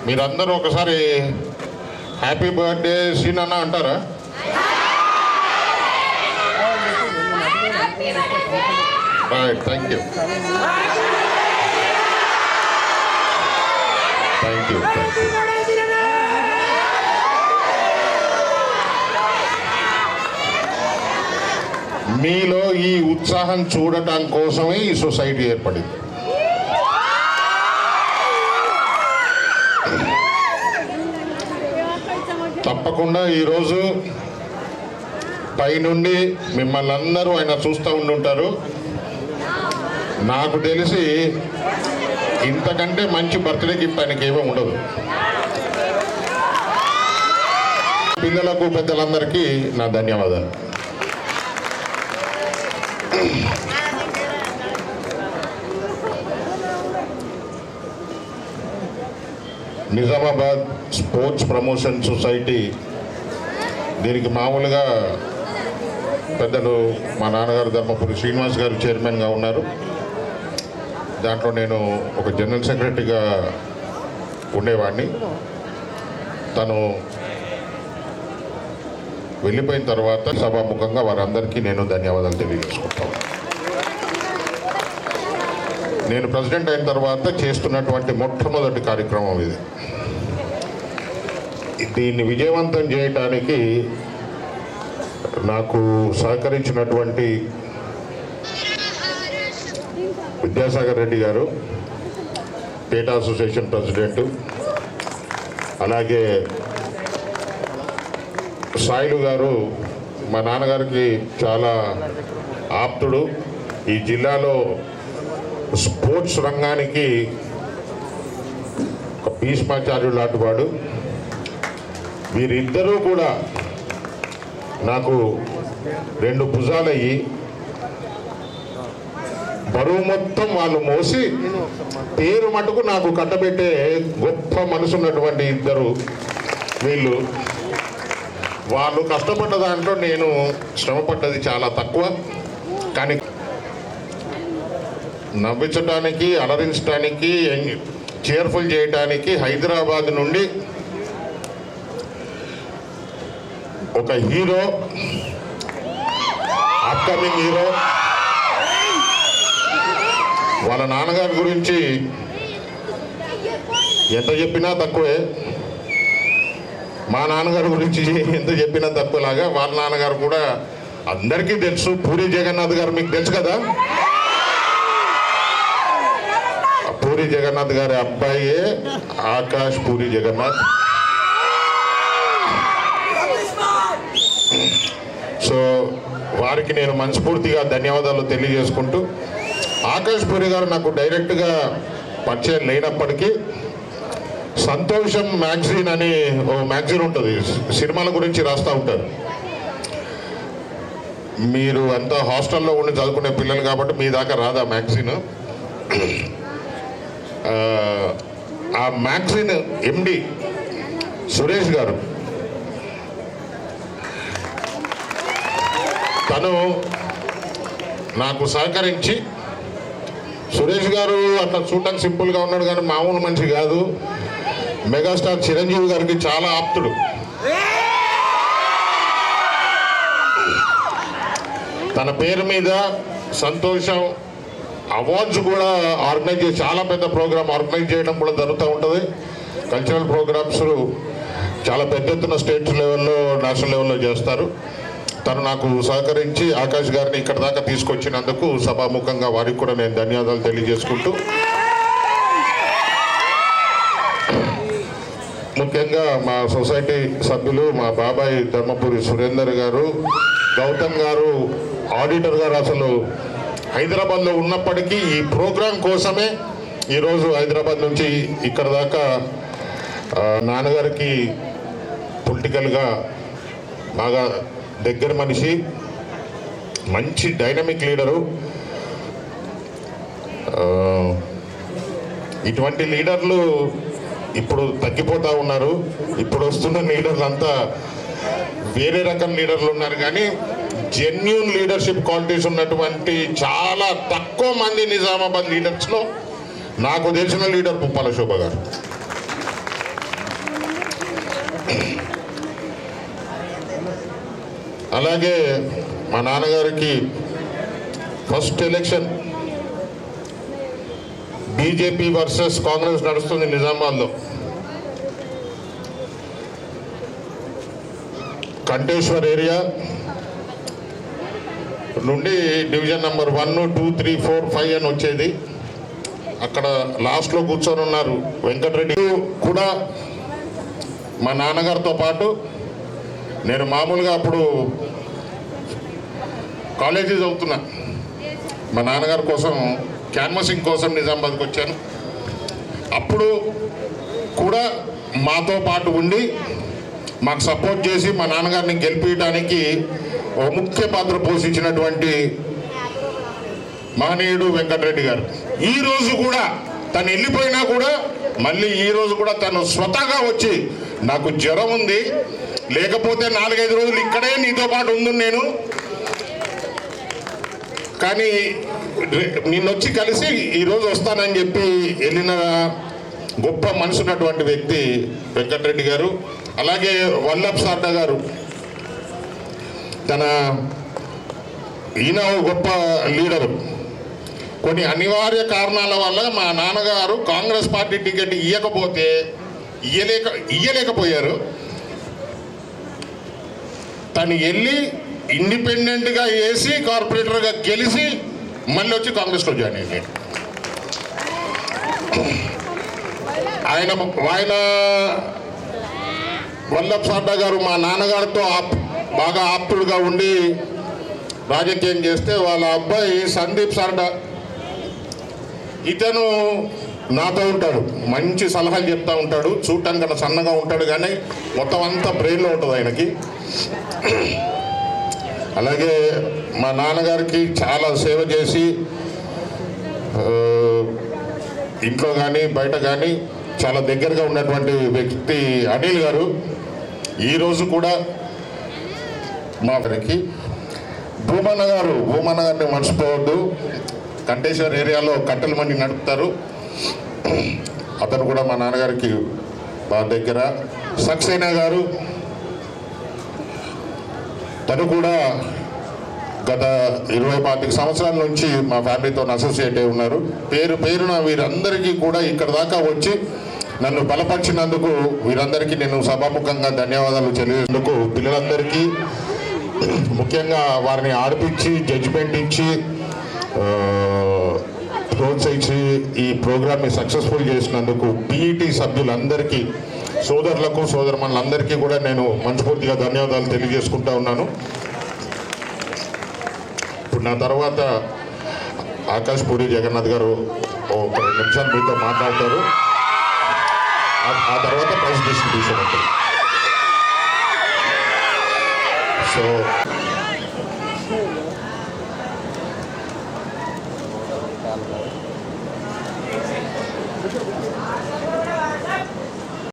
మీరందరూ ఒకసారి happy birthday scene అన్న అంటారా? Right, thank you. Thank you. మీలో ఈ ఉత్సాహం చూడటం కోసమే ఈ సొసైటీ ఏర్పడింది. తప్పకుండా ఈరోజు పైనుండి మిమ్మల్ని అందరూ ఆయన చూస్తూ ఉండుంటారు. నాకు తెలిసి ఇంతకంటే మంచి బర్త్డే గిఫ్ట్ ఆయనకి ఏమీ ఉండదు. పిల్లలకు పెద్దలందరికీ నా ధన్యవాదాలు. నిజామాబాద్ స్పోర్ట్స్ ప్రమోషన్ సొసైటీ దీనికి మామూలుగా పెద్దలు మా నాన్నగారు ధర్మపురి శ్రీనివాస్ గారు చైర్మన్గా ఉన్నారు. దాంట్లో నేను ఒక జనరల్ సెక్రటరీగా ఉండేవాడిని. తను వెళ్ళిపోయిన తర్వాత సభాముఖంగా వారందరికీ నేను ధన్యవాదాలు తెలియజేసుకుంటాను. నేను ప్రెసిడెంట్ అయిన తర్వాత చేస్తున్నటువంటి మొట్టమొదటి కార్యక్రమం ఇది. దీన్ని విజయవంతం చేయడానికి నాకు సహకరించినటువంటి విద్యాసాగర్ రెడ్డి గారు, పేట అసోసియేషన్ ప్రెసిడెంట్, అలాగే సాయిలు గారు మా నాన్నగారికి చాలా ఆప్తుడు. ఈ జిల్లాలో స్పోర్ట్స్ రంగానికి ఒక భీష్మాచార్యుడు లాంటివాడు. వీరిద్దరూ కూడా నాకు రెండు భుజాలయ్యి బరువు మొత్తం వాళ్ళు మోసి పేరు మటుకు నాకు కట్టబెట్టే గొప్ప మనసున్నటువంటి ఇద్దరు వీళ్ళు. వాళ్ళు కష్టపడ్డ దాంట్లో నేను శ్రమపడ్డది చాలా తక్కువ. కానీ నవ్వించడానికి, అలరించడానికి, చేర్ఫుల్ చేయడానికి హైదరాబాద్ నుండి ఒక హీరో, అప్కమింగ్ హీరో, వాళ్ళ నాన్నగారి గురించి ఎంత చెప్పినా తక్కువే. మా నాన్నగారి గురించి ఎంత చెప్పినా తక్కువలాగా వాళ్ళ నాన్నగారు కూడా అందరికీ తెలుసు. పూరి జగన్నాథ్ గారు మీకు తెలుసు కదా. పూరి జగన్నాథ్ గారి అబ్బాయే ఆకాష్ పూరి జగన్నాథ్. సో వారికి నేను మనస్ఫూర్తిగా ధన్యవాదాలు తెలియజేసుకుంటూ, ఆకాష్ పూరి గారు నాకు డైరెక్ట్గా పరిచయం లేనప్పటికీ సంతోషం మ్యాగజైన్ అని ఓ మ్యాగజైన్ ఉంటుంది, సినిమాల గురించి రాస్తూ ఉంటారు. మీరు అంతా హాస్టల్లో ఉండి చదువుకునే పిల్లలు కాబట్టి మీ దాకా రాదా మ్యాగజైన్. ఆ మ్యాగజైన్ ఎండి సురేష్ గారు, తను నాకు సహకరించి, సురేష్ గారు అట్లా చూడటానికి సింపుల్గా ఉన్నాడు కానీ మామూలు మనిషి కాదు. మెగాస్టార్ చిరంజీవి గారికి చాలా ఆప్తుడు. తన పేరు మీద సంతోషం అవార్డ్స్ కూడా ఆర్గనైజ్ చేసి చాలా పెద్ద ప్రోగ్రామ్ ఆర్గనైజ్ చేయడం కూడా జరుగుతూ ఉంటుంది. కల్చరల్ ప్రోగ్రామ్స్ చాలా పెద్ద ఎత్తున స్టేట్ లెవెల్లో, నేషనల్ లెవెల్లో చేస్తారు. తను నాకు సహకరించి ఆకాష్ గారిని ఇక్కడ దాకా తీసుకొచ్చినందుకు సభాముఖంగా వారికి కూడా నేను ధన్యవాదాలు తెలియజేసుకుంటూ, ముఖ్యంగా మా సొసైటీ సభ్యులు మా బాబాయ్ ధర్మపురి సురేందర్ గారు, గౌతమ్ గారు, ఆడిటర్ గారు అసలు హైదరాబాద్లో ఉన్నప్పటికీ ఈ ప్రోగ్రాం కోసమే ఈరోజు హైదరాబాద్ నుంచి ఇక్కడ దాకా నాన్నగారికి పొలిటికల్గా బాగా దగ్గర మనిషి, మంచి డైనమిక్ లీడరు. ఇటువంటి లీడర్లు ఇప్పుడు తగ్గిపోతూ ఉన్నారు. ఇప్పుడు వస్తున్న లీడర్లు అంతా వేరే రకం లీడర్లు ఉన్నారు. కానీ జెన్యూన్ లీడర్షిప్ క్వాలిటీస్ ఉన్నటువంటి చాలా తక్కువ మంది నిజామాబాద్ లీడర్స్లో నాకు తెలిసిన లీడర్ పుప్పాల శోభ గారు. అలాగే మా నాన్నగారికి first election BJP versus Congress నడుస్తుంది నిజామాబాద్లో. కంటేశ్వర్ ఏరియా నుండి డివిజన్ నెంబర్ 1, 2, 3, 4, 5 అని వచ్చేది. అక్కడ లాస్ట్లో కూర్చొని ఉన్నారు వెంకటరెడ్డి కూడా. మా నాన్నగారితో పాటు నేను మామూలుగా అప్పుడు కాలేజీ చదువుతున్నా. మా నాన్నగారి కోసం క్యాన్వసింగ్ కోసం నిజామాబాద్కి వచ్చాను. అప్పుడు కూడా మాతో పాటు ఉండి మాకు సపోర్ట్ చేసి మా నాన్నగారిని గెలిపించడానికి ఒక ముఖ్య పాత్ర పోషించినటువంటి మహనీయుడు వెంకటరెడ్డి గారు. ఈరోజు కూడా తను వెళ్ళిపోయినా కూడా మళ్ళీ ఈరోజు కూడా తను స్వతహాగా వచ్చి నాకు జ్వరం ఉంది, లేకపోతే 4-5 రోజులు ఇక్కడే నీతో పాటు ఉంది నేను, కానీ నిన్నొచ్చి కలిసి ఈరోజు వస్తానని చెప్పి వెళ్ళిన గొప్ప మనసు ఉన్నటువంటి వ్యక్తి వెంకటరెడ్డి గారు. అలాగే వల్లభ్ సార్డా గారు, ఈయన గొప్ప లీడరు. కొన్ని అనివార్య కారణాల వల్ల మా నాన్నగారు కాంగ్రెస్ పార్టీ టికెట్ ఇయ్యలేకపోయారు. తను వెళ్ళి ఇండిపెండెంట్గా వేసి కార్పొరేటర్గా గెలిచి మళ్ళీ వచ్చి కాంగ్రెస్లో జాయిన్ అయ్యాడు. ఆయన వల్లభ్ సార్డా గారు మా నాన్నగారితో బాగా ఆప్తుడుగా ఉండి రాజకీయం చేస్తే వాళ్ళ అబ్బాయి సందీప్ సార్డా, ఇతను నాతో ఉంటాడు, మంచి సలహాలు చెప్తూ ఉంటాడు. చూడటానికి కన్నా సన్నగా ఉంటాడు కానీ మొత్తం అంతా బ్రెయిన్లో ఉంటుంది ఆయనకి. అలాగే మా నాన్నగారికి చాలా సేవ చేసి ఇంట్లో కానీ బయట కానీ చాలా దగ్గరగా ఉన్నటువంటి వ్యక్తి అనిల్ గారు. ఈరోజు కూడా మా గారికి భూమన్న గారిని మర్చిపోవద్దు. కంటేశ్వర్ ఏరియాలో కట్టెల మండి నడుపుతారు. అతను కూడా మా నాన్నగారికి బాగా దగ్గర. సక్సేనా గారు, తను కూడా గత 20-25 సంవత్సరాల నుంచి మా ఫ్యామిలీతో అసోసియేట్ అయి ఉన్నారు. పేరున వీరందరికీ కూడా ఇక్కడ దాకా వచ్చి నన్ను బలపరిచినందుకు వీరందరికీ నేను సభాముఖంగా ధన్యవాదాలు తెలియజేందుకు, పిల్లలందరికీ ముఖ్యంగా వారిని ఆడిపించి జడ్జిమెంట్ ఇచ్చి ప్రోత్సహించి ఈ ప్రోగ్రామ్ని సక్సెస్ఫుల్ చేసినందుకు పీఈటీ సభ్యులందరికీ, సోదరులకు సోదరమణులందరికీ కూడా నేను మనస్ఫూర్తిగా ధన్యవాదాలు తెలియజేసుకుంటా ఉన్నాను. ఇప్పుడు నా తర్వాత ఆకాష్ పూరి జగన్నాథ్ గారు ఒక 2 నిమిషాలు మీతో మాట్లాడతారు. ఆ తర్వాత ప్రైజ్ డిస్ట్రిబ్యూషన్ ఉంటుంది. సో